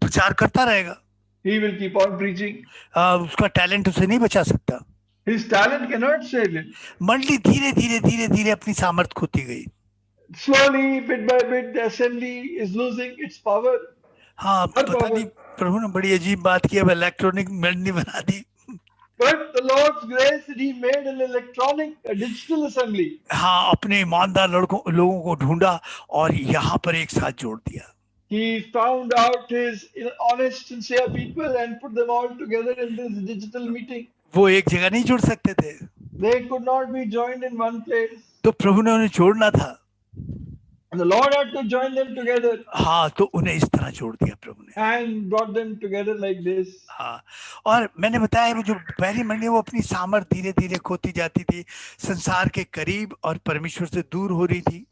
प्रचार करता रहेगा। He will keep on preaching. उसका टैलेंट उसे नहीं बचा सकता। His talent cannot save him. मंडली धीरे धीरे धीरे धीरे अपनी सामर्थ खोती गई। Slowly, bit by bit, the assembly is losing its power. हाँ, पता नहीं प्रभु ने बड़ी अजीब बात की, अब इलेक्ट्रॉनिक मंडली बना दी। But the Lord's grace that He made an electronic, a digital assembly. हाँ, अपने ईमानदार लोगों को ढूंढा और यहाँ पर एक साथ जोड़ दिया। He found out His honest, sincere people and put them all together in this digital meeting. वो एक जगह नहीं जुड़ सकते थे, They could not be joined in one place. तो प्रभु ने उन्हें जोड़ना था। The Lord had to join them together हाँ, तो उन्हें इस तरह जोड़ दिया प्रभु ने। and brought them together like this. हाँ, और मैंने बताया वो जो पहली मंडली वो अपनी सामर्थ धीरे धीरे खोती जाती थी, संसार के करीब और परमेश्वर से दूर हो रही थी।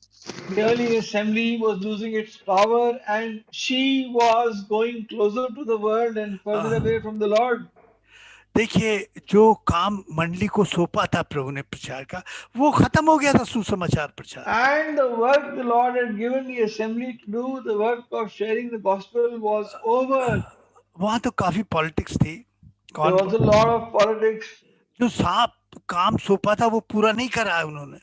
The early assembly was losing its power and she was going closer to the world and further away from the Lord. देखिए, जो काम मंडली को सौंपा था प्रभु ने प्रचार का, वो खत्म हो गया था, सुसमाचार प्रचार। And the work the Lord had given the assembly to do, the work of sharing the gospel, was over. वहां तो काफी पॉलिटिक्स थी। There was a lot of politics. जो साफ काम सौंपा था वो पूरा नहीं करा है उन्होंने।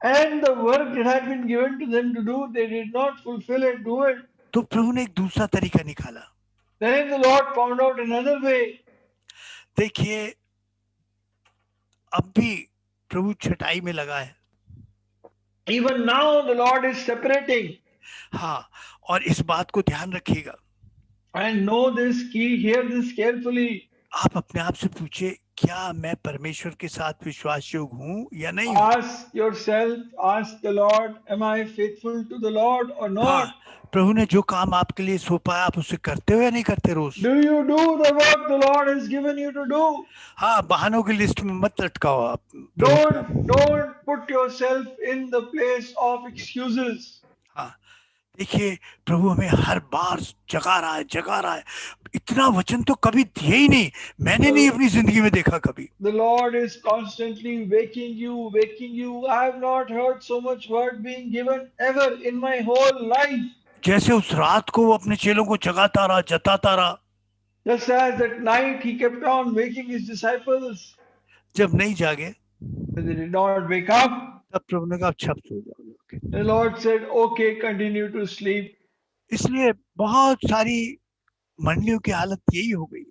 And the work that had been given to them to do, they did not fulfill it, do it. तो प्रभु ने एक दूसरा तरीका निकाला। Then the Lord found out another way. देखिए, अब भी प्रभु छटाई में लगा है। Even now the Lord is separating. हाँ, और इस बात को ध्यान रखिएगा। And know this, hear this carefully. आप अपने आप से पूछिए, क्या मैं परमेश्वर के साथ विश्वास योग्य हूँ या नहीं हूँ? Ask yourself, ask the Lord, am I faithful to the Lord or not? हाँ, प्रभु ने जो काम आपके लिए सौंपा है आप उसे करते हो या नहीं करते रोज? Do you do the work the Lord has given you to do? हाँ, बहानों की लिस्ट में मत लटकाओ आप। Don't put yourself in the place of excuses. हाँ, देखिए, प्रभु हमें हर बार जगा रहा है। इतना वचन तो कभी दिया ही नहीं, मैंने नहीं अपनी जिंदगी में देखा कभी। The Lord is constantly waking you. I have not heard so much word being given ever in my whole life. जैसे उस रात को वो अपने चेलों को जगाता रहा, जताता रहा। Just as at night he kept on waking his disciples. जब नहीं जागे, They did not wake up. तब प्रभु ने कहा छप सो जाओ। The Lord said, okay, continue to sleep. इसलिए बहुत सारी मंडलियों की हालत यही हो गई।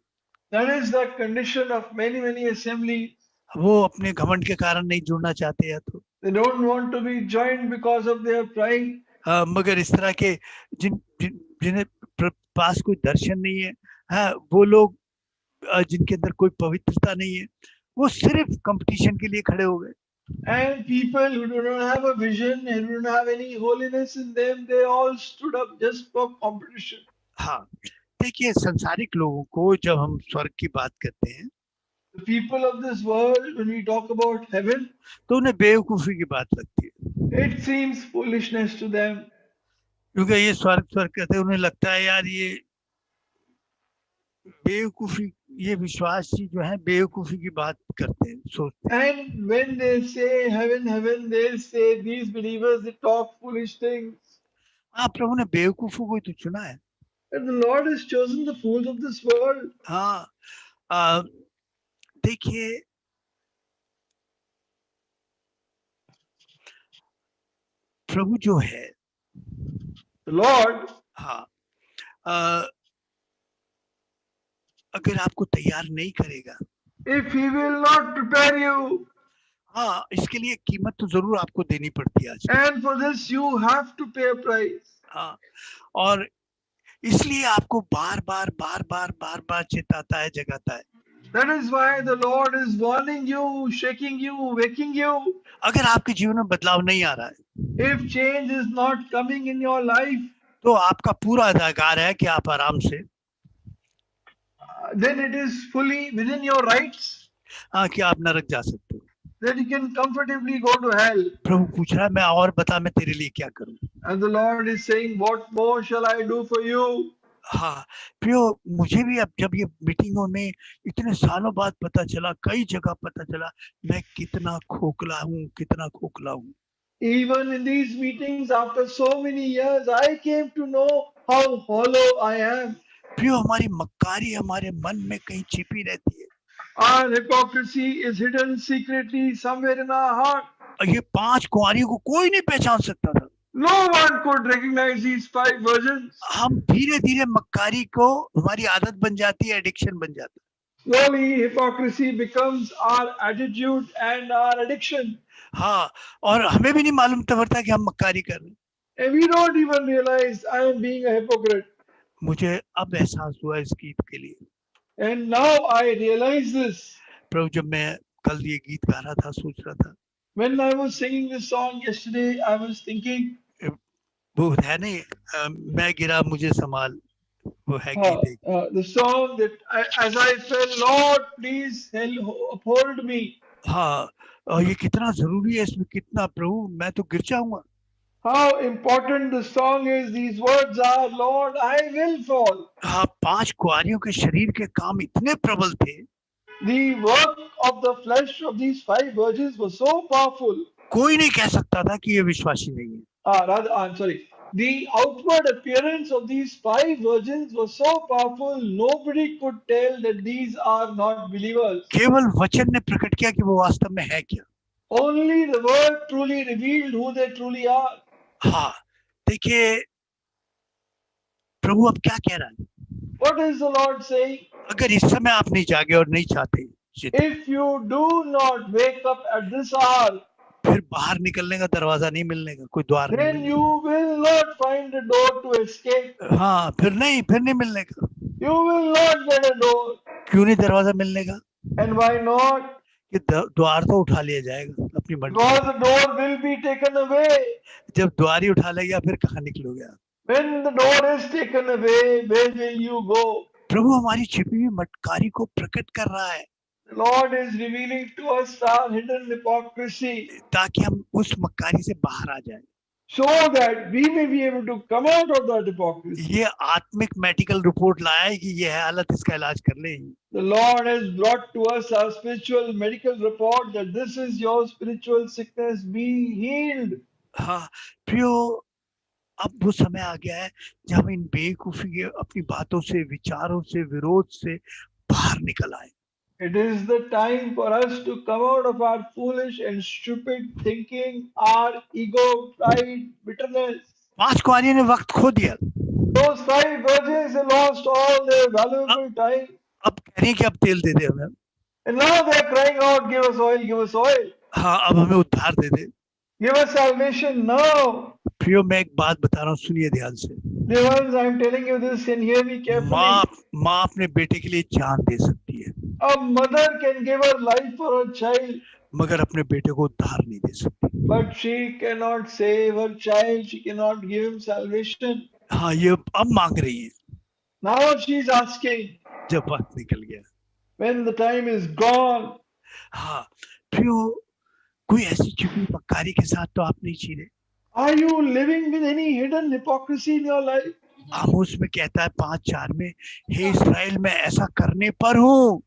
That is the condition of many assemblies. वो अपने घमंड के कारण नहीं जुड़ना चाहते या तो They don't want to be joined because of their pride. मगर इस तरह के जिन्हें पास कोई दर्शन नहीं है, हाँ, वो लोग जिनके अंदर कोई पवित्रता नहीं है, वो सिर्फ कंपटीशन के लिए खड़े हो गए। And people who do not have a vision and do not have any holiness in them, they all stood up just for competition. हाँ, देखिए, संसारिक लोगों को जब हम स्वर्ग की बात करते हैं, The people of this world, when we talk about heaven, तो उन्हें बेवकूफी की बात लगती है, it seems foolishness to them. क्योंकि ये स्वर्ग कहते हैं, उन्हें लगता है यार ये बेवकूफी, ये विश्वासी जो है बेवकूफी की बात करते हैं, सोचते हैं। And when they say heaven, they say these believers, they talk foolish things. हाँ, प्रभु ने बेवकूफों को ही तो चुना है। And the Lord has chosen the fools of this world. हाँ, देखिए, प्रभु जो है, The Lord, हाँ, अगर आपको तैयार नहीं करेगा, if He will not prepare you, हाँ, इसके लिए कीमत तो जरूर आपको देनी पड़ती है आज। and for this you have to pay a price. हाँ, और इसलिए आपको बार बार चेताता है, जगाता है। That is why the Lord is warning you, shaking you, waking you. अगर आपके जीवन में बदलाव नहीं आ रहा है, If change is not coming in your life, तो आपका पूरा अधिकार है कि आप आराम से, then it is fully within your rights हाँ, कि आप नरक जा सकते हो। that you can comfortably go to hell. प्रभु पूछ रहा है, मैं और बता, मैं तेरे लिए क्या करूं? And the Lord is saying, what more shall I do for you? हाँ प्रियो, मुझे भी अब जब ये मीटिंगों में इतने सालों बाद पता चला, कई जगह पता चला, मैं कितना खोखला हूँ, कितना खोखला हूँ। Even in these meetings, after so many years, I came to know how hollow I am. प्रियो, हमारी मक्कारी हमारे मन में कहीं छिपी रहती है। Our hypocrisy is hidden secretly somewhere in our heart. और ये 5 कुंवारियों को कोई नहीं पहचान सकता था। No one could recognize these 5 virgins. हम धीरे धीरे मक्कारी को हमारी आदत बन जाती है, एडिक्शन बन जाता है। Slowly, hypocrisy becomes our attitude and our addiction. हाँ, और हमें भी नहीं मालूम पड़ता कि हम मक्कारी कर रहे हैं। And we don't even realize I am being a hypocrite. मुझे अब एहसास हुआ इस गीत के लिए। And now I realize this. प्रभु, जब मैं कल ये गीत गा रहा था, सोच रहा था, When I was singing this song yesterday, I was thinking, वो है नहीं, मैं गिरा मुझे संभाल, वो है गीत एक। the song that as I fell, Lord, please uphold me. हाँ, और ये कितना जरूरी है, इसमें कितना, प्रभु मैं तो गिर जाऊंगा। How important the song is. These words are, Lord, I will fall. हाँ, 5 कुंवारियों के शरीर के काम इतने प्रबल थे, The work of the flesh of these 5 virgins was so powerful. कोई नहीं कह सकता था कि ये विश्वासी नहीं है। I'm sorry. The outward appearance of these 5 virgins was so powerful, nobody could tell that these are not believers. केवल वचन ने प्रकट किया कि वो वास्तव में है क्या। Only the word truly revealed who they truly are. हाँ, देखिए प्रभु अब क्या कह रहा है। What is the Lord saying? अगर इस समय आप नहीं जागे और नहीं चाहते, If you do not wake up at this hour, फिर बाहर निकलने का दरवाजा नहीं मिलने का, कोई द्वार नहीं then मिलने you will not find a door to escape. का। हाँ, फिर नहीं मिलने का। You will not get a door. क्यों नहीं दरवाजा मिलने का? And why not? कि द्वार तो उठा लिया जाएगा अपनी मर्जी। Because the door will be taken away. जब द्वार ही उठा लेगा, फिर कहाँ निकलोगे आप? When the door is taken away, where will you go? प्रभु हमारी छिपी हुई मक्कारी को प्रकट कर रहा है, The Lord is revealing to us our hidden hypocrisy, ताकि हम उस मक्कारी से बाहर आ जाए। so that we may be able to come out of that hypocrisy. ये आत्मिक मेडिकल रिपोर्ट लाया है कि ये है हालत, इसका इलाज कर ले। The Lord has brought to us our spiritual medical report that this is your spiritual sickness, be healed. हाँ प्रियो, अब वो समय आ गया है जब हम इन बेवकूफी के अपनी बातों से, विचारों से, विरोध से बाहर निकल आए। It is the time for us to come out of our foolish and stupid thinking, our ego, pride, bitterness. 5 कुंवारियों ने वक्त खो दिया। Those 5 virgins, they lost all their valuable time. अब कह रही हैं कि अब तेल दे दे हमें। And now they're crying out, give us oil, give us oil. हाँ, अब हमें उद्धार दे दे। Give us salvation now. प्रियो, मैं एक बात बता रहा हूँ, सुनिए ध्यान से। Dear ones, I'm telling you this and hear me carefully. माँ अपने बेटे के लिए जान दे सकती है, A mother can give her life for her child, मगर अपने बेटे को उद्धार नहीं दे सकती। but she cannot save her child. She cannot give him salvation. हाँ, ये अब मांग रही है, Now she's asking जब वक्त निकल गया। when the time is gone. हाँ प्रियो, कोई ऐसी छिपी मक्कारी के साथ तो आप नहीं जी रहे। Are you living with any hidden hypocrisy in your life? आमोस में कहता है 5:4 में, हे इस्राएल मैं ऐसा करने पर हूँ।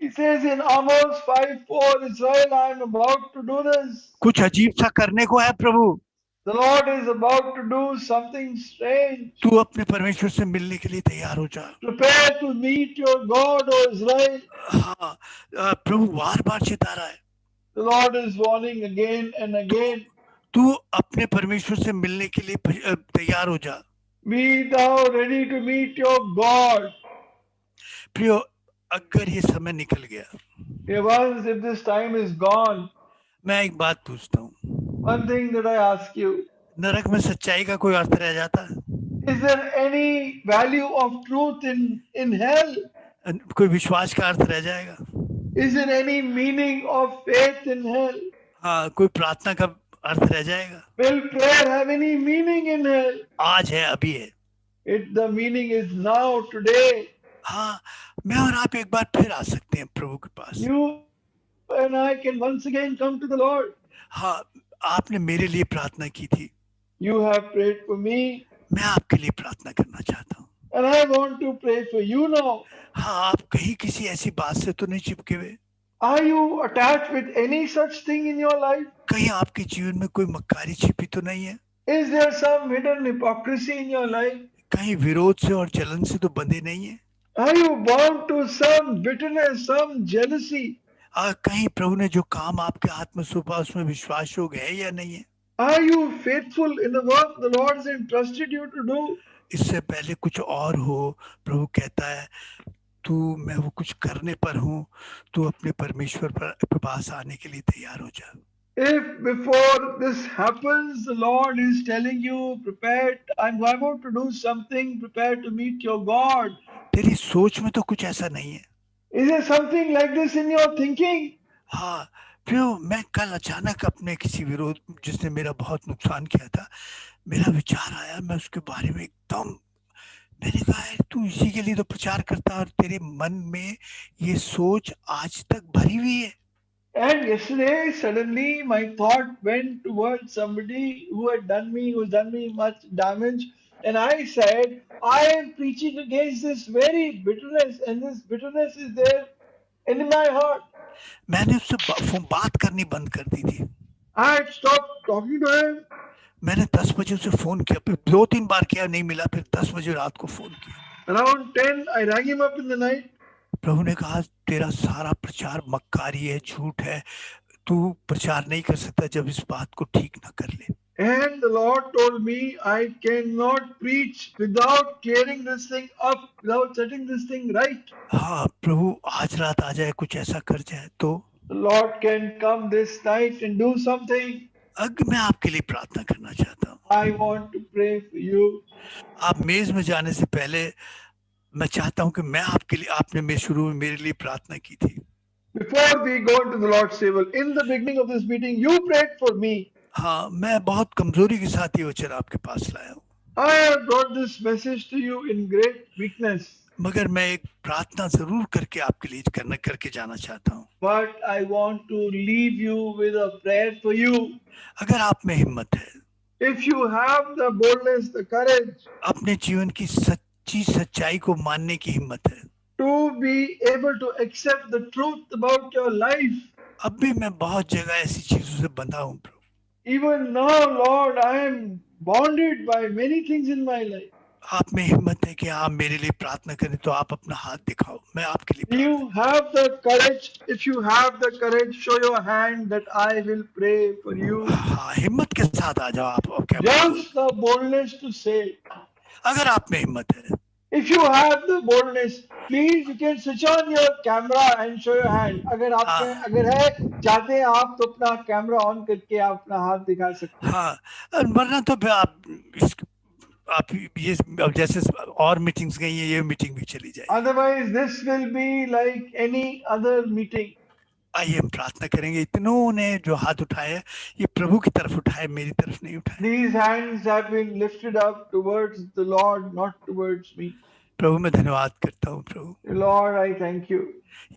He says in Amos 5:4, Israel, I am about to do this. कुछ अजीब सा करने को है प्रभु। The Lord is about to do something strange. तू अपने परमेश्वर से मिलने के लिए तैयार हो जा। Prepare to meet your God, O Israel. हाँ, प्रभु बार-बार चिता रहा है। The Lord is warning again and again. तू अपने परमेश्वर से मिलने के लिए तैयार हो जा। Be thou ready to meet your God. प्रियो, अगर ये समय निकल गया, Dear ones, if this time is gone, मैं एक बात पूछता हूँ, one thing that I ask you, नरक में सच्चाई का कोई अर्थ रह जाता है? is there any value of truth in hell? कोई विश्वास का अर्थ रह जाएगा? Is there any meaning of faith in hell? हाँ, कोई प्रार्थना का अर्थ रह जाएगा? Will prayer have any meaning in hell? आज है, अभी है। The meaning is now, today. हाँ, मैं और आप एक बार फिर आ सकते हैं प्रभु के पास। You and I can once again come to the Lord. हाँ, आपने मेरे लिए प्रार्थना की थी, You have prayed for me, मैं आपके लिए प्रार्थना करना चाहता हूँ। and I want to pray for you now. हाँ, आप कहीं किसी ऐसी बात से तो नहीं चिपके हुए? Are you attached with any such thing in your life? कहीं आपके जीवन में कोई मक्कारी छिपी तो नहीं है? Is there some hidden hypocrisy in your life? कहीं विरोध से और जलन से तो बंधे नहीं है? Are you bound to some bitterness, some jealousy? कहीं प्रभु ने जो काम आपके हाथ में सौंपा उसमें विश्वास योग है या नहीं है? Are you faithful in the work the Lord has entrusted you to do? इससे पहले कुछ और हो, प्रभु कहता है तू, मैं वो कुछ करने पर हूँ, तू अपने परमेश्वर के पास आने के लिए तैयार हो जा। If before this happens, the Lord is telling you, prepare, I'm about to do something, prepare to meet your God. तेरी सोच में तो कुछ ऐसा नहीं है? Is there something like this in your thinking? हाँ, प्रभु, मैं कल अचानक अपने किसी विरोध जिसने मेरा बहुत नुकसान किया था, मेरा विचार आया, मैं उसके बारे में एकदम, मैंने कहा है तू इसी के लिए तो प्रचार करता और तेरे मन में ये सोच आज तक भरी हुई है। And yesterday, suddenly my thought went towards somebody who had done me much damage. And I said, I am preaching against this very bitterness, and this bitterness is there in my heart. मैंने उससे बात करनी बंद कर दी थी। I had stopped talking to him. मैंने 10 बजे उसे फोन किया, फिर 2-3 बार किया, नहीं मिला, फिर 10 बजे रात को फोन किया। Around 10, I rang him up in the night. प्रभु ने कहा तेरा सारा प्रचार मक्कारी है, झूठ है, तू प्रचार नहीं कर सकता जब इस बात को ठीक ना कर ले। And the Lord told me I cannot preach without clearing this thing up, without setting this thing right. हाँ, प्रभु आज रात आ जाए, कुछ ऐसा कर जाए तो The Lord can come this night and do something. अगर मैं आपके लिए प्रार्थना करना चाहता हूँ। I want to pray for you. आप मेज में जाने से पहले मैं चाहता हूँ कि मैं आपके लिए, आपने मेरे शुरू में मेरे लिए प्रार्थना की थी। Before we go into the Lord's table, in the beginning of this meeting, you prayed for me. हाँ, मैं बहुत कमजोरी के साथ ये वचन आपके पास लाया हूँ। I have brought this message to you in great weakness. मगर मैं एक प्रार्थना जरूर करके आपके लिए करके जाना चाहता हूँ। But I want to leave you with a prayer for you. अगर आप में हिम्मत है, If you have the boldness, the courage अपने जीवन की सच्ची सच्चाई को मानने की हिम्मत है, to be able to accept the truth about your life. अब भी मैं बहुत जगह ऐसी चीजों से बंधा हूँ प्रभु। Even now, Lord, I am bonded by many things in my life. आप में हिम्मत है कि आप मेरे लिए प्रार्थना करें तो आप अपना हाथ दिखाओ, मैं आपके लिए You have the courage. If you have the courage, show your hand that I will pray for you. हाँ, हिम्मत के साथ आ जाओ आप क्या? Just the boldness to say. अगर आप में हिम्मत है, If you have the boldness, please you can switch on your camera and show your hand. अगर आप में अगर है चाहते हैं आप तो अपना कैमरा ऑन करके आप अपना हाथ दिखा सकते हैं। हाँ, वरना तो आप ये अब जैसे और मीटिंग्स गई है, ये मीटिंग भी चली जाए। Otherwise, this will be like any other meeting. आइए हम प्रार्थना करेंगे। इतनों ने जो हाथ उठाए ये प्रभु की तरफ उठाए, मेरी तरफ नहीं उठाए। These hands have been lifted up towards the Lord, not towards me. प्रभु मैं धन्यवाद करता हूँ प्रभु। Lord, I thank you.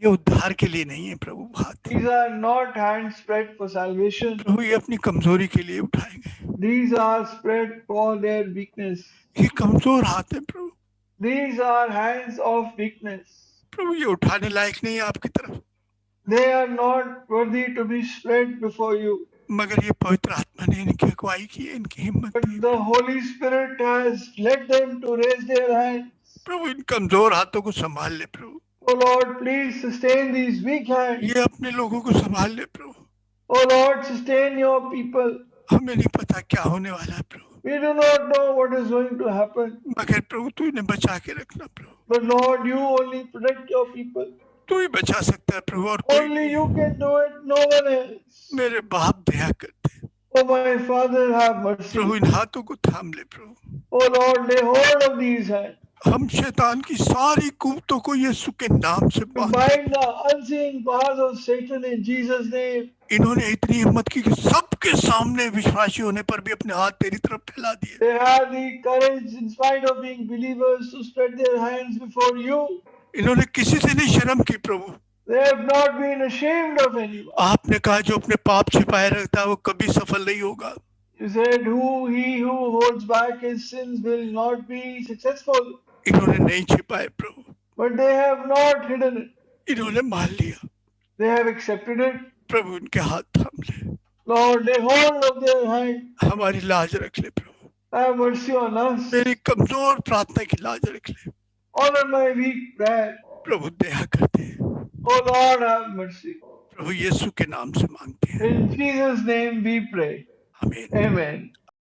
ये उद्धार के लिए नहीं है प्रभु हाथ। These are not hands spread for salvation. प्रभु ये अपनी कमजोरी के लिए उठाए गए। These are spread for their weakness. ये कमजोर हाथ है प्रभु। These are hands of weakness. प्रभु ये उठाने लायक नहीं है आपकी तरफ। They are not worthy to be spread before you. मगर ये पवित्र आत्मा ने इनकी अगुवाई की है, इनकी हिम्मत But the. the Holy Spirit has led them to raise their hands. प्रभु इन कमजोर हाथों को संभाल ले प्रभु। Oh Lord, please sustain these weak hands. ये अपने लोगों को संभाल ले प्रभु। Oh Lord, sustain your people. हमें नहीं पता क्या होने वाला है प्रभु, We do not know what is going to happen. मगर प्रभु तू इन्हें बचा के रखना प्रभु। But Lord, you only protect your people. तू ही बचा सकता है प्रभु और कोई Only नहीं। you can do it, no one else. मेरे बाप दया करते Oh my Father, have mercy. प्रभु, इन हाथों को थाम ले प्रभु Oh Lord, lay hold of these hands. हम शैतान की सारी कुव्वतों को यीशु के नाम से We बांध bind the unseen powers of Satan in Jesus' name. इन्होंने इतनी हिम्मत की कि सबके सामने विश्वासी होने पर भी अपने हाथ तेरी तरफ फैला दिए। They had the courage, in spite of being believers, to spread their hands before you. इन्होंने किसी से नहीं शर्म की प्रभु। They have not been ashamed of anyone. आपने कहा जो अपने पाप छिपाए रखता है वो कभी सफल नहीं होगा। You said, he who holds back his sins will not be successful. इन्होंने नहीं छिपाए प्रभु, But they have not hidden it. इन्होंने मान लिया। They have accepted it. प्रभु इनके हाथ थाम ले, Lord, lay hold of their hand. हमारी लाज रख ले प्रभु, Have mercy on us. मेरी कमजोर प्रार्थना की लाज रख ले Honor my weak prayer. प्रभु, दया कर दे Oh Lord, have mercy. प्रभु, यीशु के नाम से मांगते हैं, In Jesus' name we pray. आमीन। Amen.